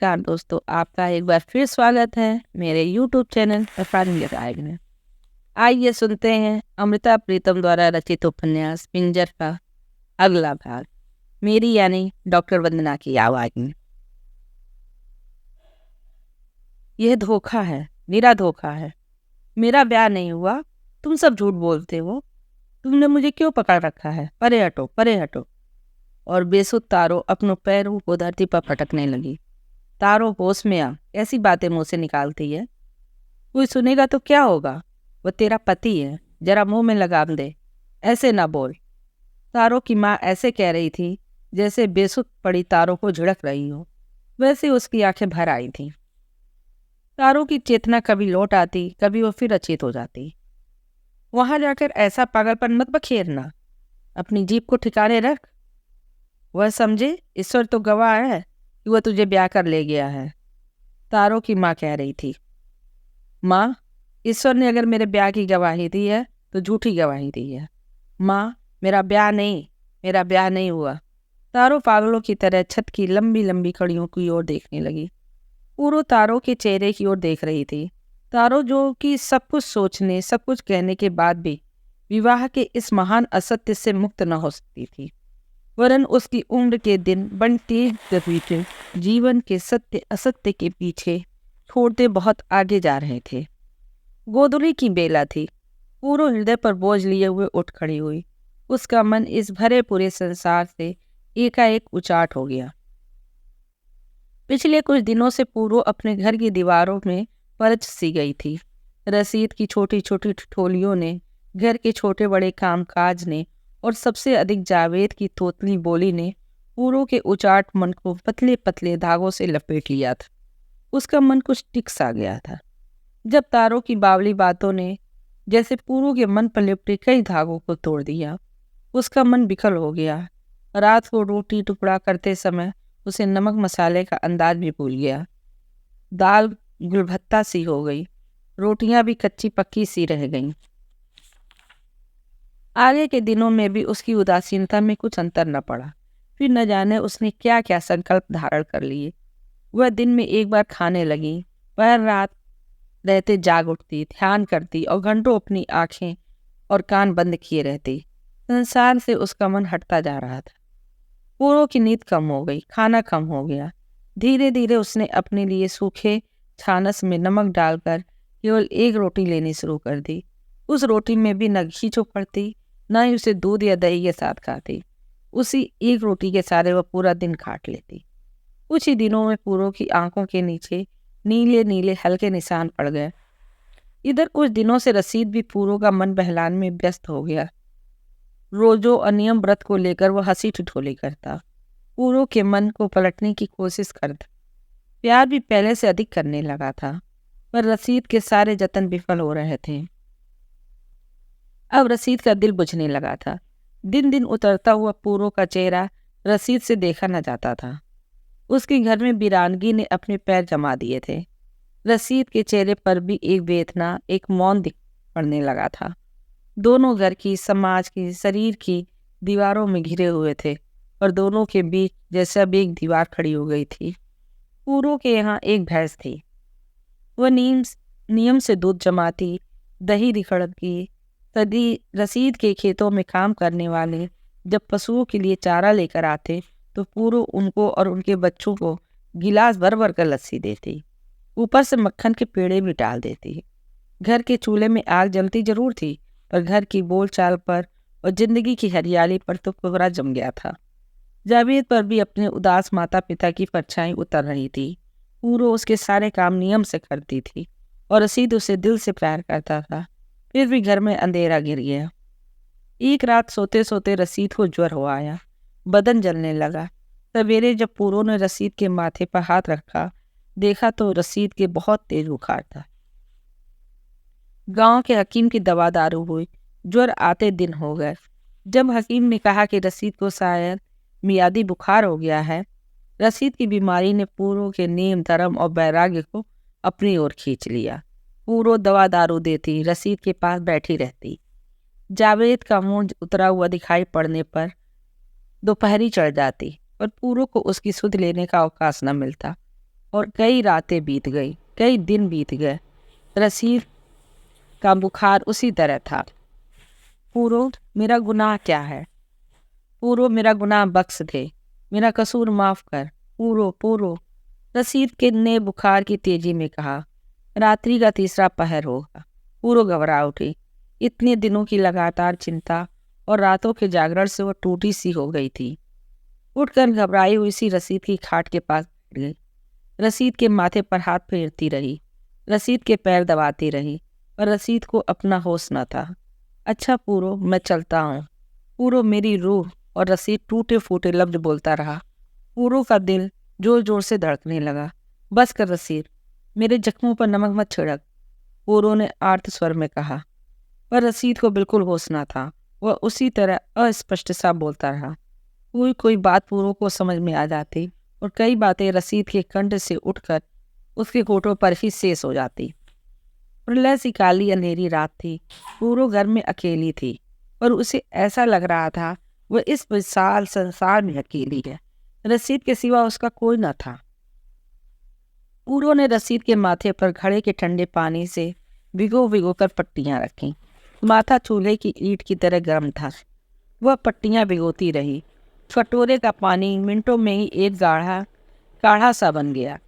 नमस्कार दोस्तों, आपका एक बार फिर स्वागत है मेरे यूट्यूब चैनल अफानी राग में। आइए सुनते हैं अमृता प्रीतम द्वारा रचित उपन्यास पिंजर का अगला भाग, मेरी यानी डॉक्टर वंदना की आवाज में। यह धोखा है, निरा धोखा है। मेरा ब्याह नहीं हुआ, तुम सब झूठ बोलते हो। तुमने मुझे क्यों पकड़ रखा है? परे हटो, परे हटो। और बेसुध तारो अपनों पैरों को धरती पर पटकने लगी। तारो होश में आ, ऐसी बातें मुंह से निकालती है। कोई सुनेगा तो क्या होगा? वो तेरा पति है, जरा मुंह में लगाम दे, ऐसे ना बोल। तारो की माँ ऐसे कह रही थी जैसे बेसुध पड़ी तारो को झिड़क रही हो। वैसे उसकी आंखें भर आई थीं। तारो की चेतना कभी लौट आती, कभी वो फिर अचेत हो जाती। वहां जाकर ऐसा पागलपन मत बखेरना, अपनी जीभ को ठिकाने रख। वह समझे, ईश्वर तो गवाह है कि वह तुझे ब्याह कर ले गया है, तारो की माँ कह रही थी। माँ, ईश्वर ने अगर मेरे ब्याह की गवाही दी है तो झूठी गवाही दी है। माँ, मेरा ब्याह नहीं हुआ। तारो पागलों की तरह छत की लंबी लंबी कड़ियों की ओर देखने लगी। पूरो तारो के चेहरे की ओर देख रही थी। तारो जो कि सब कुछ सोचने, सब कुछ कहने के बाद भी विवाह के इस महान असत्य से मुक्त न हो सकती थी, वरन उसकी उम्र के दिन बड़ी तेज गति से जीवन के सत्य असत्य के पीछे छोड़ते बहुत आगे जा रहे थे। गोधूली की बेला थी। पूरो हृदय पर बोझ लिए हुए उठ खड़ी हुई। उसका मन इस भरे पूरे संसार से एकाएक उचाट हो गया। पिछले कुछ दिनों से पूरो अपने घर की दीवारों में परच सी गई थी। रसीद की छोटी छोटी ठिठोलियों ने, घर के छोटे बड़े कामकाज ने और सबसे अधिक जावेद की तोतली बोली ने पूरो के उचाट मन को पतले पतले धागों से लपेट लिया था। उसका मन कुछ टिक सा गया था। जब तारों की बावली बातों ने जैसे पूरो के मन पर लिपटे कई धागों को तोड़ दिया, उसका मन विकल हो गया। रात को रोटी टुकड़ा करते समय उसे नमक मसाले का अंदाज भी भूल गया। दाल गुलभत्ता सी हो गई, रोटियां भी कच्ची पक्की सी रह गईं। आगे के दिनों में भी उसकी उदासीनता में कुछ अंतर न पड़ा। फिर न जाने उसने क्या क्या संकल्प धारण कर लिए। वह दिन में एक बार खाने लगी, वह रात रहते जाग उठती, ध्यान करती और घंटों अपनी आंखें और कान बंद किए रहती। संसार से उसका मन हटता जा रहा था। पूरों की नींद कम हो गई, खाना कम हो गया। धीरे धीरे उसने अपने लिए सूखे छानस में नमक डालकर केवल एक रोटी लेनी शुरू कर दी। उस रोटी में भी न घी चोपड़ती, न ही उसे दूध या दही के साथ खाती। उसी एक रोटी के सारे वह पूरा दिन काट लेती। कुछ ही दिनों में पूरों की आंखों के नीचे नीले नीले हल्के निशान पड़ गए। इधर कुछ दिनों से रसीद भी पूरों का मन बहलाने में व्यस्त हो गया। रोजो अनियम व्रत को लेकर वह हंसी ठिठोली करता, पूरों के मन को पलटने की कोशिश करता। प्यार भी पहले से अधिक करने लगा था, पर रसीद के सारे जतन विफल हो रहे थे। अब रसीद का दिल बुझने लगा था। दिन दिन उतरता हुआ पूरों का चेहरा रसीद से देखा न जाता था। उसके घर में वीरानगी ने अपने पैर जमा दिए थे। रसीद के चेहरे पर भी एक वेदना, एक मौन दिख पड़ने लगा था। दोनों घर की, समाज की, शरीर की दीवारों में घिरे हुए थे और दोनों के बीच जैसे अब एक दीवार खड़ी हो गई थी। पूरों के यहाँ एक भैंस थी। वह नियम से दूध जमाती, दही निखड़ती। सदी रसीद के खेतों में काम करने वाले जब पशुओं के लिए चारा लेकर आते तो पूरो उनको और उनके बच्चों को गिलास भर भर कर लस्सी देती। ऊपर से मक्खन के पेड़े भी डाल देती। घर के चूल्हे में आग जलती जरूर थी, पर घर की बोलचाल पर और जिंदगी की हरियाली पर तो कोहरा जम गया था। जावेद पर भी अपने उदास माता पिता की परछाई उतर रही थी। पूरो उसके सारे काम नियम से करती थी और रसीद उसे दिल से प्यार करता था। फिर भी घर में अंधेरा गिर गया। एक रात सोते सोते रसीद को ज्वर हो आया, बदन जलने लगा। सवेरे जब पूरो ने रसीद के माथे पर हाथ रखा, देखा तो रसीद के बहुत तेज बुखार था। गांव के हकीम की दवा दारू हुई, ज्वर आते दिन हो गए। जब हकीम ने कहा कि रसीद को शायद मियादी बुखार हो गया है, रसीद की बीमारी ने पूरो के नेम धर्म और वैराग्य को अपनी ओर खींच लिया। पूरो दवा दारू देती, रसीद के पास बैठी रहती। जावेद का मुंह उतरा हुआ दिखाई पड़ने पर दोपहरी चढ़ जाती, पर पूरो को उसकी सुध लेने का अवकाश न मिलता और कई रातें बीत गई, कई दिन बीत गए। रसीद का बुखार उसी तरह था। पूरो, मेरा गुनाह क्या है? पूरो, मेरा गुनाह बख्श दे, मेरा कसूर माफ कर। पूरो, पूरो, रसीद के ने बुखार की तेजी में कहा। रात्रि का तीसरा पहर होगा। पूरो घबरा उठी। इतने दिनों की लगातार चिंता और रातों के जागरण से वो टूटी सी हो गई थी। उठकर घबराई हुई सी रसीद की खाट के पास बैठ गई। रसीद के माथे पर हाथ फेरती रही, रसीद के पैर दबाती रही, पर रसीद को अपना होश न था। अच्छा पूरो, मैं चलता हूँ। पूरो, मेरी रूह। और रसीद टूटे फूटे लफ्ज बोलता रहा। पूरो का दिल जोर जोर से धड़कने लगा। बस कर रसीद, मेरे जख्मों पर नमक मत छिड़क, पूरो ने आर्त स्वर में कहा। पर रसीद को बिल्कुल होश न था। वह उसी तरह अस्पष्ट सा बोलता रहा। कोई कोई बात पूरो को समझ में आ जाती और कई बातें रसीद के कंठ से उठकर उसके होठों पर ही शेष हो जाती। प्रलय सी काली अंधेरी रात थी। पूरो घर में अकेली थी, पर उसे ऐसा लग रहा था वह इस विशाल संसार में अकेली है। रसीद के सिवा उसका कोई न था। पूरो ने रसीद के माथे पर घड़े के ठंडे पानी से भिगो भिगो कर पट्टियां रखी। माथा चूल्हे की ईंट की तरह गर्म था। वह पट्टियां भिगोती रही। कटोरे का पानी मिनटों में ही एक गाढ़ा सा बन गया।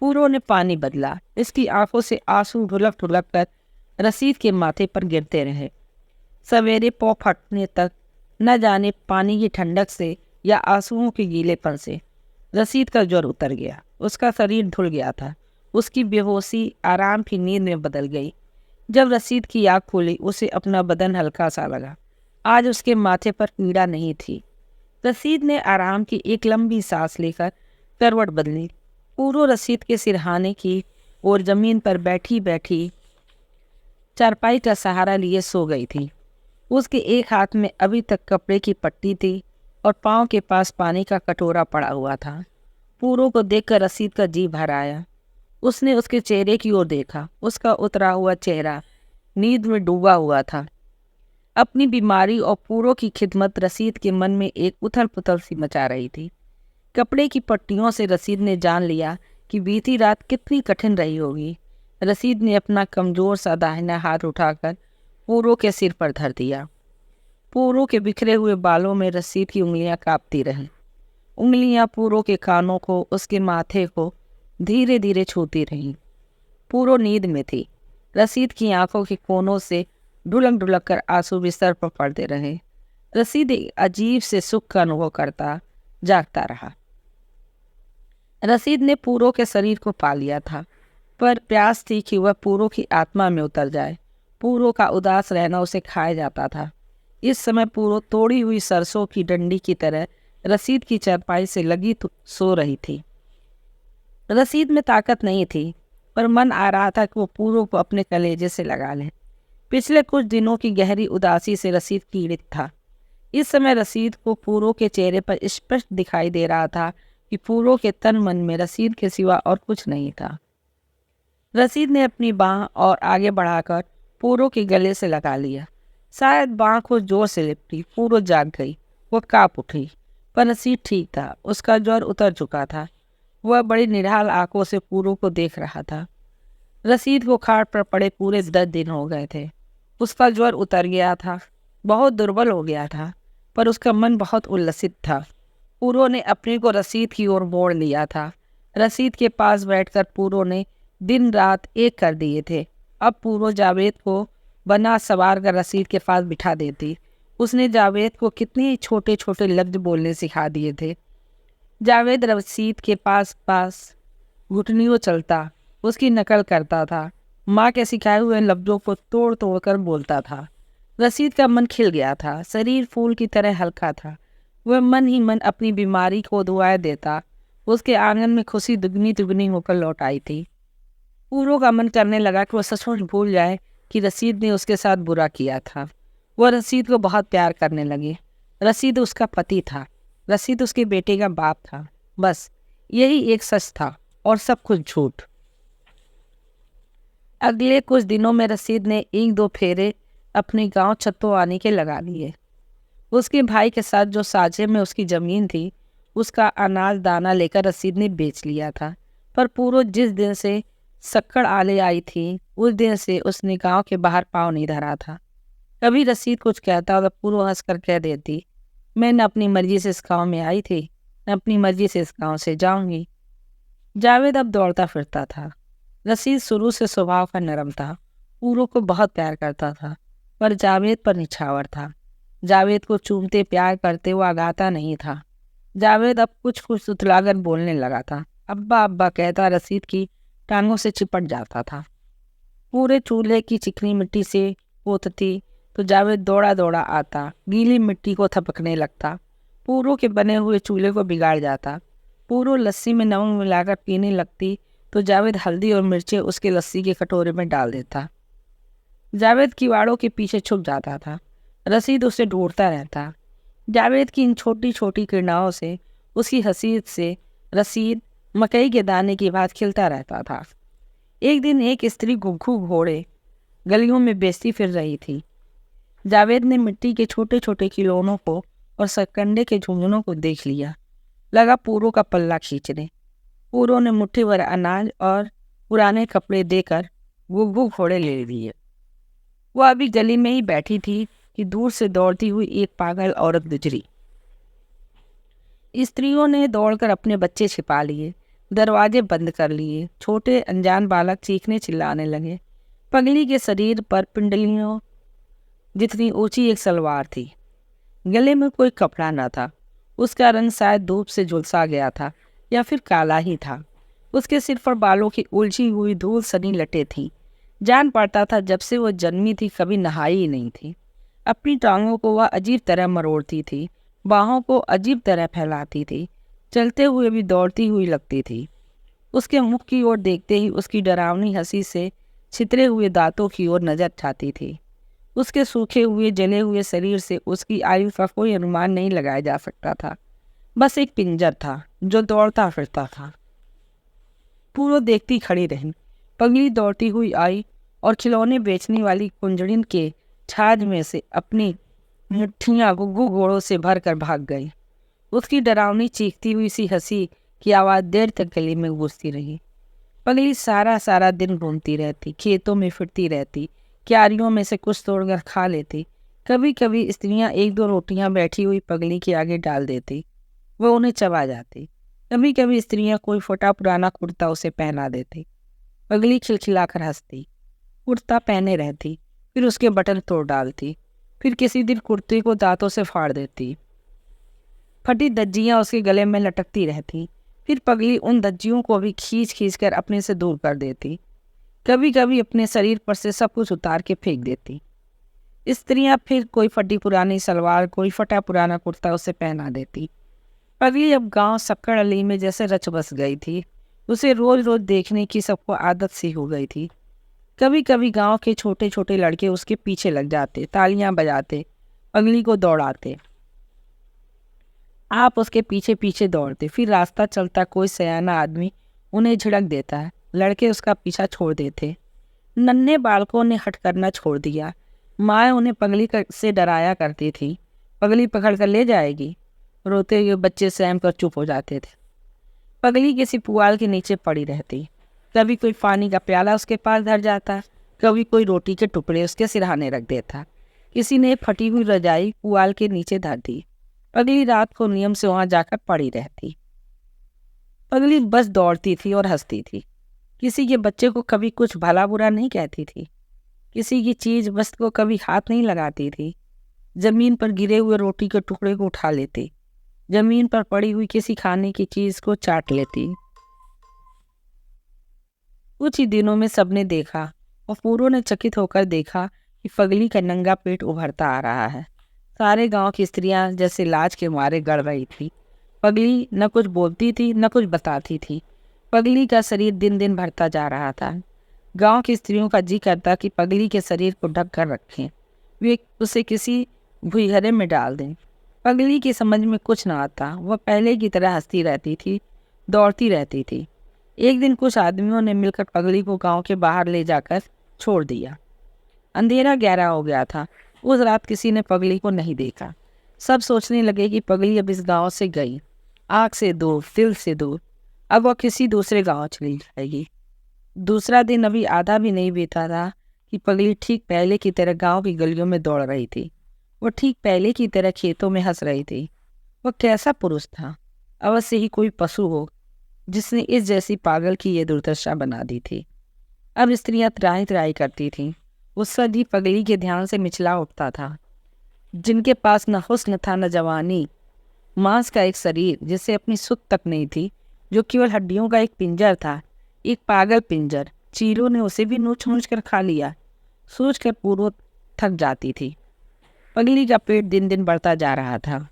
पूरो ने पानी बदला। इसकी आंखों से आंसू ढुलक ढुलक कर रसीद के माथे पर गिरते रहे। सवेरे पौ फटने तक न जाने पानी की ठंडक से या आंसुओं के गीलेपन से रसीद का ज्वर उतर गया। उसका शरीर धुल गया था। उसकी बेहोशी आराम की नींद में बदल गई। जब रसीद की आँख खुली, उसे अपना बदन हल्का सा लगा। आज उसके माथे पर पीड़ा नहीं थी। रसीद ने आराम की एक लंबी सांस लेकर करवट बदली। पूरो रसीद के सिरहाने की और जमीन पर बैठी बैठी चारपाई का सहारा लिए सो गई थी। उसके एक हाथ में अभी तक कपड़े की पट्टी थी और पाँव के पास पानी का कटोरा पड़ा हुआ था। पूरो को देखकर रसीद का जी भर आया। उसने उसके चेहरे की ओर देखा। उसका उतरा हुआ चेहरा नींद में डूबा हुआ था। अपनी बीमारी और पूरो की खिदमत रसीद के मन में एक उथल पुथल सी मचा रही थी। कपड़े की पट्टियों से रसीद ने जान लिया कि बीती रात कितनी कठिन रही होगी। रसीद ने अपना कमजोर सा दाहिना हाथ उठाकर पूरो के सिर पर धर दिया। पूरो के बिखरे हुए बालों में रसीद की उंगलियां कांपती रहीं। उंगलियां पूरो के कानों को, उसके माथे को धीरे धीरे छूती रहीं। पूरो नींद में थी। रसीद की आंखों के कोनों से ढुलक ढुलक कर आंसू बिस्तर पर पड़ते रहे। रसीद एक अजीब से सुख का अनुभव करता जागता रहा। रसीद ने पूरो के शरीर को पा लिया था, पर प्यास थी कि वह पूरो की आत्मा में उतर जाए। पूरो का उदास रहना उसे खाया जाता था। इस समय पूरो तोड़ी हुई सरसों की डंडी की तरह रसीद की चारपाई से लगी सो रही थी। रसीद में ताकत नहीं थी, पर मन आ रहा था कि वो पूरो को अपने कलेजे से लगा ले। पिछले कुछ दिनों की गहरी उदासी से रसीद पीड़ित था। इस समय रसीद को पूरो के चेहरे पर स्पष्ट दिखाई दे रहा था कि पूरो के तन मन में रसीद के सिवा और कुछ नहीं था। रसीद ने अपनी बाँह और आगे बढ़ाकर पूरो के गले से लगा लिया। शायद बाँह को जोर से लिपटी। पूरो जाग गई। वो काँप उठी, पर रसीद ठीक था। उसका ज्वर उतर चुका था। वह बड़ी निढाल आंखों से पूरो को देख रहा था। रसीद को खाट पर पड़े पूरे 10 दिन हो गए थे। उसका ज्वर उतर गया था, बहुत दुर्बल हो गया था, पर उसका मन बहुत उल्लसित था। पूरो ने अपने को रसीद की ओर मोड़ लिया था। रसीद के पास बैठकर पूरो ने दिन रात एक कर दिए थे। अब पूरो जावेद को बना सवार कर रसीद के पास बिठा देती। उसने जावेद को कितने छोटे छोटे लफ्ज बोलने सिखा दिए थे। जावेद रसीद के पास घुटनियों चलता, उसकी नकल करता था। माँ के सिखाए हुए लफ्जों को तोड़ तोड़ कर बोलता था। रसीद का मन खिल गया था। शरीर फूल की तरह हल्का था। वह मन ही मन अपनी बीमारी को दुआएं देता। उसके आंगन में खुशी दुगनी दुगनी होकर लौट आई थी। पूरो का मन करने लगा कि वह सचमुच भूल जाए कि रसीद ने उसके साथ बुरा किया था। वह रसीद को बहुत प्यार करने लगी। रसीद उसका पति था। रसीद उसके बेटे का बाप था। बस यही एक सच था और सब कुछ झूठ। अगले कुछ दिनों में रसीद ने 1-2 फेरे अपने गांव छत्तोआनी के लगा लिए। उसके भाई के साथ जो साझे में उसकी जमीन थी, उसका अनाज दाना लेकर रसीद ने बेच लिया था। पर पूरो जिस दिन से सक्कड़ आले आई थी, उस दिन से उसने गांव के बाहर पाँव नहीं धरा था। कभी रसीद कुछ कहता तो पूरो हंस कर कह देती, मैं न अपनी मर्जी से इस गाँव में आई थी, न अपनी मर्जी से इस गाँव से जाऊंगी। जावेद अब दौड़ता फिरता था। रसीद शुरू से स्वभाव का नरम था, पूरो को बहुत प्यार करता था, पर जावेद पर निछावर था। जावेद को चूमते प्यार करते वो आगाता नहीं था। जावेद अब कुछ कुछ उतलाकर बोलने लगा था। अब्बा अब्बा कहता रसीद की टांगों से चिपट जाता था। पूरे चूल्हे की चिकनी मिट्टी से पोतती तो जावेद दौड़ा दौड़ा आता, गीली मिट्टी को थपकने लगता। पूरों के बने हुए चूल्हे को बिगाड़ जाता। पूरो लस्सी में नमक मिलाकर पीने लगती तो जावेद हल्दी और मिर्चें उसके लस्सी के कटोरे में डाल देता। जावेद किवाड़ों के पीछे छुप जाता था। रसीद उसे ढूंढता रहता। जावेद की इन छोटी छोटी किरनाओं से, उसकी हसीयत से रसीद मकई के दाने की बात खिलता रहता था। एक दिन एक स्त्री घुघू घोड़े गलियों में बेचती फिर रही थी। जावेद ने मिट्टी के छोटे छोटे खिलौनों को और सरकंडे के झुंझुनों को देख लिया। लगा पूरो का पल्ला खींचने। पूरो ने मुट्ठी भर अनाज और पुराने कपड़े देकर घुघू घोड़े ले लिए। वह अभी गली में ही बैठी थी कि दूर से दौड़ती हुई एक पागल औरत गुजरी। स्त्रियों ने दौड़कर अपने बच्चे छिपा लिए, दरवाजे बंद कर लिए। छोटे अनजान बालक चीखने चिल्लाने लगे। पगली के शरीर पर पिंडलियों जितनी ऊंची एक सलवार थी। गले में कोई कपड़ा न था। उसका रंग शायद धूप से झुलसा गया था या फिर काला ही था। उसके सिर पर बालों की उलझी हुई धूल सनी लटें थीं। जान पड़ता था जब से वो जन्मी थी कभी नहाई ही नहीं थी। अपनी टांगों को वह अजीब तरह मरोड़ती थी, बाहों को अजीब तरह फैलाती थी, चलते हुए भी दौड़ती हुई लगती थी। उसके मुख की ओर देखते ही उसकी डरावनी हंसी से छितरे हुए दांतों की ओर नजर जाती थी। उसके सूखे हुए जले हुए शरीर से उसकी आयु का कोई अनुमान नहीं लगाया जा सकता था। बस एक पिंजर था जो दौड़ता फिरता था। पूरो देखती खड़ी रही। पगली दौड़ती हुई आई और खिलौने बेचने वाली कुंजड़िन के छाज में से अपनी मुट्ठियां गुग्गू घोड़ों से भर कर भाग गई। उसकी डरावनी चीखती हुई सी हंसी की आवाज़ देर तक गली में गूंजती रही। पगली सारा सारा दिन घूमती रहती, खेतों में फिरती रहती, क्यारियों में से कुछ तोड़कर खा लेती। कभी कभी स्त्रियां एक दो रोटियां बैठी हुई पगली के आगे डाल देती, वह उन्हें चबा जाती। कभी कभी स्त्रियां कोई फटा पुराना कुर्ता उसे पहना देती। पगली खिलखिलाकर हंसती, कुर्ता पहने रहती, फिर उसके बटन तोड़ डालती, फिर किसी दिन कुर्ते को दांतों से फाड़ देती। फटी धज्जियां उसके गले में लटकती रहती, फिर पगली उन धज्जियों को भी खींच खींच कर अपने से दूर कर देती। कभी कभी अपने शरीर पर से सब कुछ उतार के फेंक देती। स्त्रियां फिर कोई फटी पुरानी सलवार, कोई फटा पुराना कुर्ता उसे पहना देती। पगली अब गांव सक्कड़ अली में जैसे रच बस गई थी। उसे रोज रोज देखने की सबको आदत सी हो गई थी। कभी कभी गांव के छोटे छोटे लड़के उसके पीछे लग जाते, तालियां बजाते, पगली को दौड़ाते। आप उसके पीछे पीछे दौड़ते, फिर रास्ता चलता कोई सयाना आदमी उन्हें झिड़क देता है। लड़के उसका पीछा छोड़ देते। नन्हे बालकों ने हट करना छोड़ दिया। माँ उन्हें पगली से डराया करती थी, पगली पकड़ कर ले जाएगी। रोते हुए बच्चे सहम कर चुप हो जाते थे। पगली किसी पुआल के नीचे पड़ी रहती। कभी कोई पानी का प्याला उसके पास धर जाता, कभी कोई रोटी के टुकड़े उसके सिरहाने रख देता। किसी ने फटी हुई रजाई पुआल के नीचे धर दी। पगली रात को नियम से वहां जाकर पड़ी रहती। पगली बस दौड़ती थी और हंसती थी। किसी के बच्चे को कभी कुछ भला बुरा नहीं कहती थी। किसी की चीज वस्तु को कभी हाथ नहीं लगाती थी। जमीन पर गिरे हुए रोटी के टुकड़े को उठा लेती। जमीन पर पड़ी हुई किसी खाने की चीज को चाट लेती। कुछ ही दिनों में सबने देखा और पूरो ने चकित होकर देखा कि पगली का नंगा पेट उभरता आ रहा है। सारे गांव की स्त्रियां जैसे लाज के मारे गड़ रही थी। पगली न कुछ बोलती थी न कुछ बताती थी। पगली का शरीर दिन दिन बढ़ता जा रहा था। गांव की स्त्रियों का जी करता कि पगली के शरीर को ढक कर रखें, वे उसे किसी भुइहरे में डाल दें। पगली की समझ में कुछ न आता। वह पहले की तरह हंसती रहती थी, दौड़ती रहती थी। एक दिन कुछ आदमियों ने मिलकर पगली को गांव के बाहर ले जाकर छोड़ दिया। अंधेरा गहरा हो गया था। उस रात किसी ने पगली को नहीं देखा। सब सोचने लगे कि पगली अब इस गांव से गई, आँख से दूर, दिल से दूर। अब वह किसी दूसरे गांव चली जाएगी। दूसरा दिन अभी आधा भी नहीं बीता था कि पगली ठीक पहले की तरह गांव की गलियों में दौड़ रही थी। वो ठीक पहले की तरह खेतों में हंस रही थी। वह कैसा पुरुष था, अवश्य ही कोई पशु हो जिसने इस जैसी पागल की ये दुर्दशा बना दी थी। अब स्त्रियां त्राही त्राही करती थीं। उसका भी पगली के ध्यान से मिचला उठता था। जिनके पास न हुस्न था न जवानी, मांस का एक शरीर जिसे अपनी सुध तक नहीं थी, जो केवल हड्डियों का एक पिंजर था, एक पागल पिंजर। चीलों ने उसे भी नोच नोच कर खा लिया। सोच कर पूर्व थक जाती थी। पगली का पेट दिन दिन बढ़ता जा रहा था।